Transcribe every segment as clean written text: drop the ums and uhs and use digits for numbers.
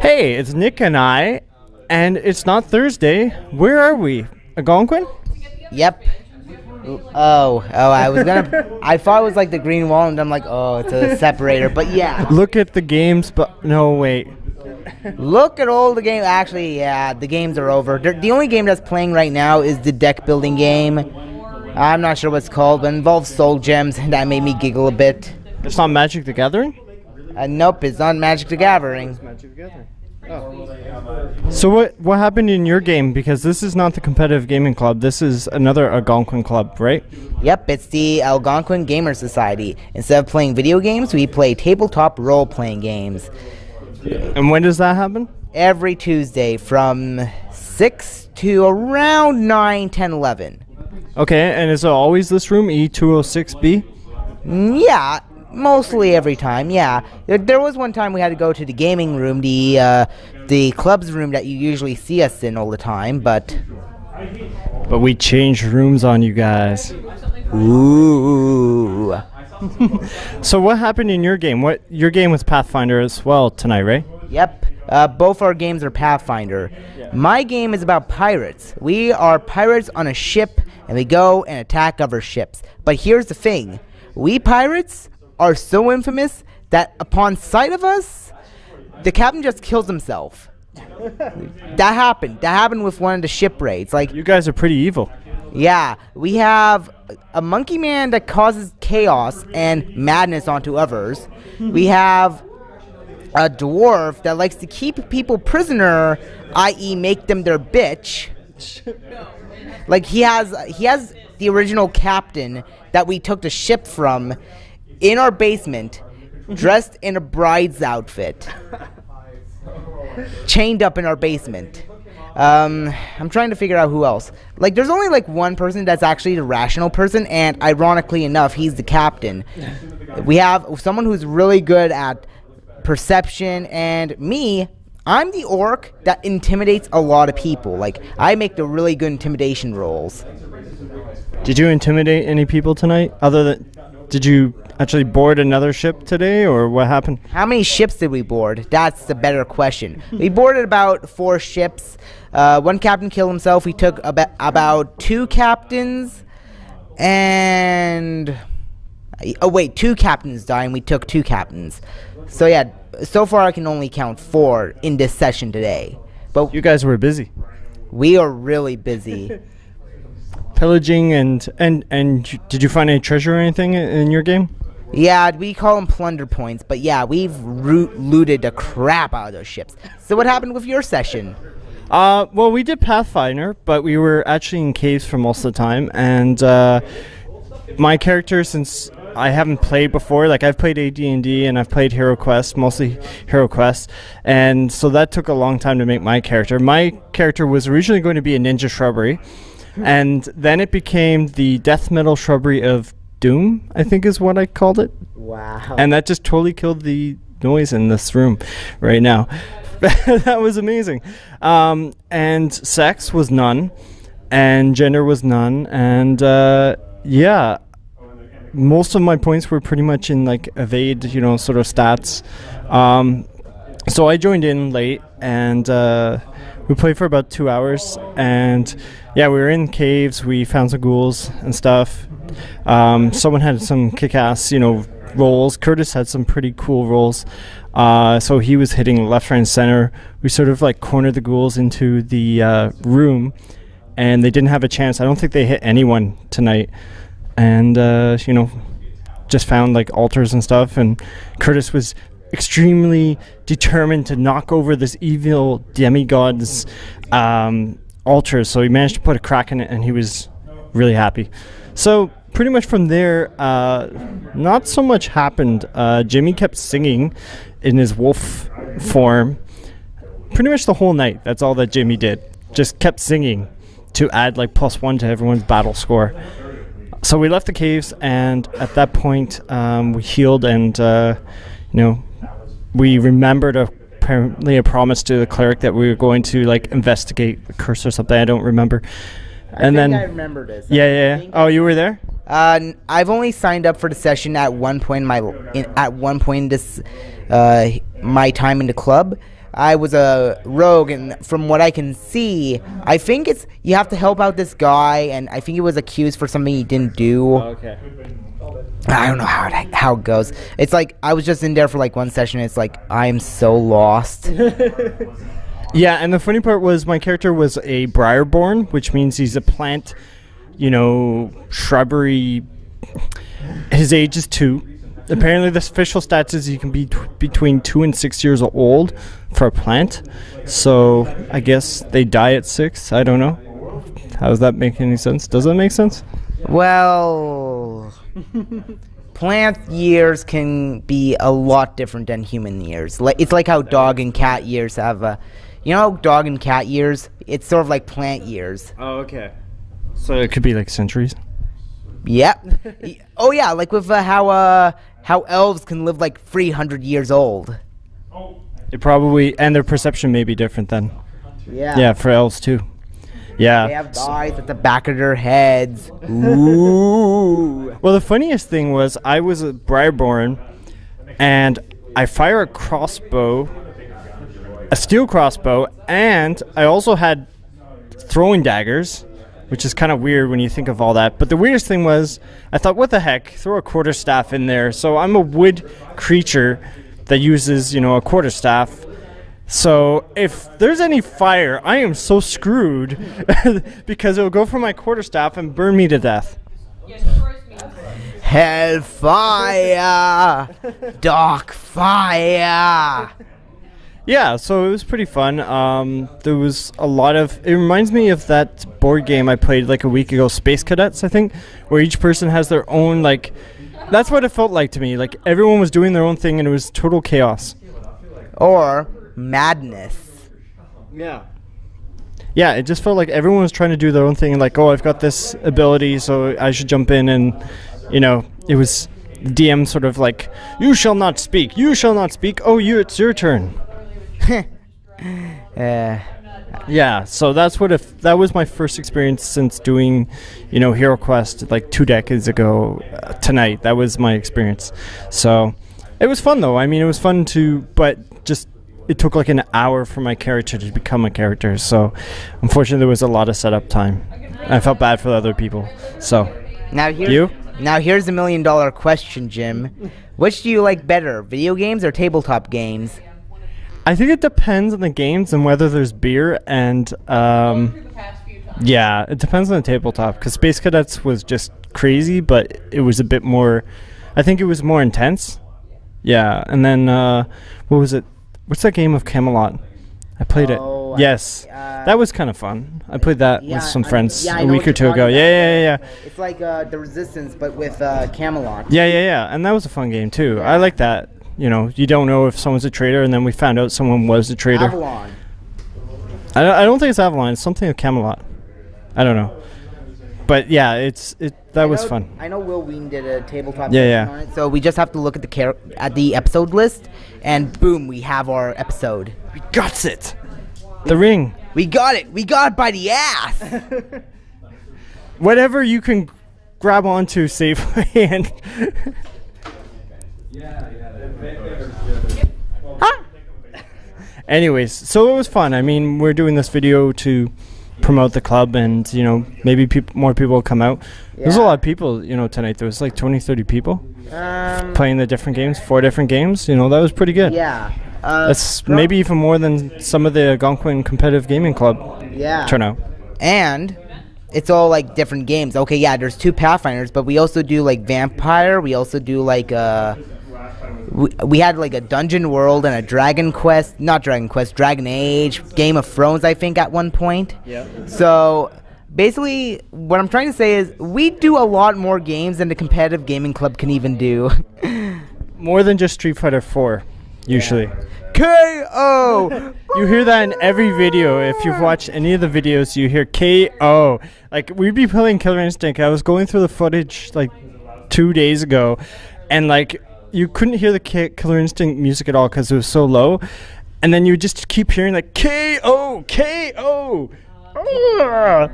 Hey, it's Nick and I, and it's not Thursday. Where are we? Algonquin? Yep. I thought it was like the green wall, and I'm like, oh, it's a separator. But yeah. Look at the games, but no, wait. Look at all the games. Actually, yeah, the games are over. The only game that's playing right now is the deck building game. I'm not sure what it's called, but it involves soul gems, and that made me giggle a bit. It's not Magic the Gathering? Nope, it's not Magic the Gathering. It's Magic the Gathering. Oh. So what happened in your game? Because this is not the competitive gaming club. This is another Algonquin club, right? Yep, it's the Algonquin Gamer Society. Instead of playing video games, we play tabletop role-playing games. And when does that happen? Every Tuesday from 6 to around 9, 10, 11. Okay, and is it always this room, E206B? Yeah, mostly every time, yeah. There was one time we had to go to the gaming room, the club's room that you usually see us in all the time, but we changed rooms on you guys. Ooh. So what happened in your game? Your game was Pathfinder as well tonight, right? Yep. Both our games are Pathfinder. Yeah. My game is about pirates. We are pirates on a ship, and we go and attack other ships. But here's the thing. We pirates are so infamous that upon sight of us, the captain just kills himself. That happened. That happened with one of the ship raids. Like, you guys are pretty evil. Yeah, we have a monkey man that causes chaos and madness onto others. We have a dwarf that likes to keep people prisoner, i.e. make them their bitch. Like, he has the original captain that we took the ship from in our basement, dressed in a bride's outfit, chained up in our basement. I'm trying to figure out who else. Like, there's only like one person that's actually the rational person, and ironically enough, he's the captain. We have someone who's really good at perception, and me, I'm the orc that intimidates a lot of people. Like, I make the really good intimidation rolls. Did you intimidate any people tonight? Did you actually board another ship today, or what happened? How many ships did we board? That's the better question. We boarded about 4 ships. One captain killed himself. We took about 2 captains, and 2 captains died, and we took 2 captains. So yeah, so far I can only count 4 in this session today. But you guys were busy. We are really busy. Pillaging and did you find any treasure or anything in your game? Yeah, we call them plunder points, but yeah, we've looted the crap out of those ships. So what happened with your session? Well, we did Pathfinder, but we were actually in caves for most of the time, and my character, since I haven't played before, like I've played AD&D and I've played Hero Quest, mostly Hero Quest, and so that took a long time to make my character. My character was originally going to be a ninja shrubbery, and then it became the death metal shrubbery of Doom, I think is what I called it. Wow. And that just totally killed the noise in this room right now. That was amazing. And sex was none, and gender was none, and yeah, most of my points were pretty much in like evade, sort of stats. So I joined in late, and we played for about 2 hours, and yeah, we were in caves. We found some ghouls and stuff. Someone had some kick-ass, rolls. Curtis had some pretty cool rolls. So he was hitting left, right, and center. We sort of like cornered the ghouls into the room, and they didn't have a chance. I don't think they hit anyone tonight. And just found like altars and stuff. And Curtis was extremely determined to knock over this evil demigod's altars, so he managed to put a crack in it, and he was really happy. So pretty much from there, not so much happened. Jimmy kept singing in his wolf form pretty much the whole night. That's all that Jimmy did, just kept singing to add like +1 to everyone's battle score. So we left the caves, and at that point we healed, and we remembered apparently a promise to the cleric that we were going to like investigate the curse or something. I don't remember. I remember this. Yeah. Oh, you were there? I've only signed up for the session at one point in my time in the club. I was a rogue, and from what I can see, I think it's you have to help out this guy, and I think he was accused for something he didn't do. Okay. I don't know how it goes. It's like I was just in there for like one session. It's like I am so lost. Yeah, and the funny part was my character was a briarborn, which means he's a plant, shrubbery. His age is 2. Apparently, the official stats is you can be between 2 and 6 years old for a plant. So I guess they die at 6. I don't know. How does that make any sense? Does that make sense? Well, plant years can be a lot different than human years. It's like how dog and cat years have a, dog and cat years. It's sort of like plant years. Oh, okay. So it could be like centuries. Yep. Oh yeah, like with how elves can live like 300 years old. It probably, and their perception may be different then. Yeah. Yeah, for elves too. Yeah. They have eyes at the back of their heads. Ooh. Well, the funniest thing was I was a briarborn, and I fire a crossbow, a steel crossbow, and I also had throwing daggers, which is kind of weird when you think of all that. But the weirdest thing was, I thought, what the heck, throw a quarterstaff in there. So I'm a wood creature that uses, a quarterstaff. So if there's any fire, I am so screwed because it'll go for my quarterstaff and burn me to death. Hellfire! Dark fire! Yeah, so it was pretty fun. There was a lot of... It reminds me of that board game I played like a week ago, Space Cadets, I think, where each person has their own, like... That's what it felt like to me. Like, everyone was doing their own thing, and it was total chaos. Or madness. Yeah. Yeah, it just felt like everyone was trying to do their own thing, and like, oh, I've got this ability, so I should jump in, and, it was... DM sort of like, you shall not speak, you shall not speak, oh, it's your turn. Yeah, so that's that was my first experience since doing, Hero Quest like 2 decades ago. Tonight, that was my experience. So it was fun though. I mean, it was fun but just it took like an hour for my character to become a character. So unfortunately, there was a lot of setup time. I felt bad for the other people. So now here's the $1 million question, Jim. Which do you like better, video games or tabletop games? I think it depends on the games and whether there's beer and yeah, it depends on the tabletop because Space Cadets was just crazy, but it was a bit more. I think it was more intense. Yeah, and then what was it? What's that game of Camelot? I played it. Yes, that was kind of fun. I played that with some friends a week or 2 ago. Yeah. It's like The Resistance, but with Camelot. Yeah, and that was a fun game too. I like that. You don't know if someone's a traitor, and then we found out someone was a traitor. Avalon. I don't think it's Avalon. It's something of Camelot. I don't know. But yeah, that was fun. I know Will Ween did a tabletop yeah. on it, so we just have to look at the episode list, and boom, we have our episode. We got it. The ring. We got it. We got it by the ass. Whatever you can grab onto safely and. Anyways, so it was fun. I mean, we're doing this video to promote the club, and maybe more people will come out. There's a lot of people tonight. There was like 20-30 people playing the different games, 4 different games. That was pretty good. That's maybe even more than some of the Algonquin competitive gaming club turnout. And it's all like different games. Okay, yeah, there's 2 Pathfinders, but we also do like Vampire. We also do like we had like a Dungeon World and a Dragon Age, Game of Thrones, I think, at one point. Yeah. So basically, what I'm trying to say is we do a lot more games than the competitive gaming club can even do. More than just Street Fighter 4, usually. KO! You hear that in every video. If you've watched any of the videos, you hear KO. Like, we'd be playing Killer Instinct. I was going through the footage like 2 days ago, and like you couldn't hear the Killer Instinct music at all because it was so low, and then you just keep hearing like KO, KO. That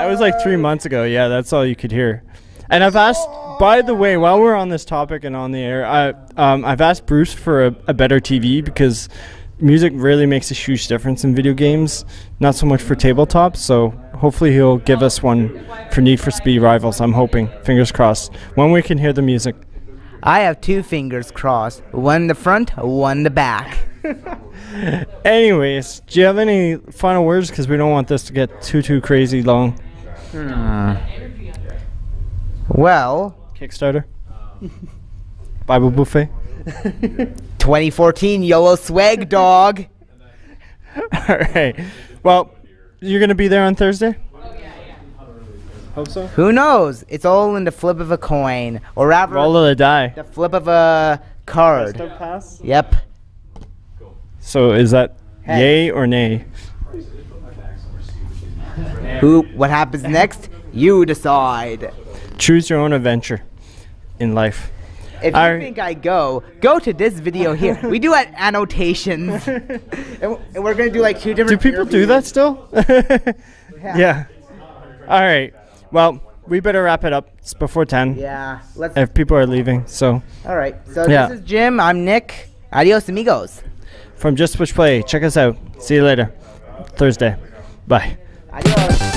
was like 3 months ago. Yeah, that's all you could hear. And I've asked by the way, while we're on this topic and on the air, I've asked Bruce for a better TV because music really makes a huge difference in video games, not so much for tabletops. So hopefully he'll give us one for Need for Speed Rivals. I'm hoping, fingers crossed, when we can hear the music. I have 2 fingers crossed. One in the front, one in the back. Anyways, do you have any final words? Because we don't want this to get too crazy long. Well, Kickstarter? Bible buffet? 2014 YOLO swag, dog. All right. Well, you're going to be there on Thursday? Hope so. Who knows? It's all in the flip of a coin, or rather, Roll of the die. the flip of a card. Pass? Yep. So is that yay or nay? What happens next? You decide. Choose your own adventure in life. If you think I go to this video here. We do annotations. and we're going to do like 2 different. Do people do that still? Yeah. All right. Well, we better wrap it up. It's before 10. Yeah. If people are leaving, so. All right. So Yeah. this is Jim. I'm Nick. Adios, amigos. From Just Switch Play, check us out. See you later. Thursday. Bye. Adios.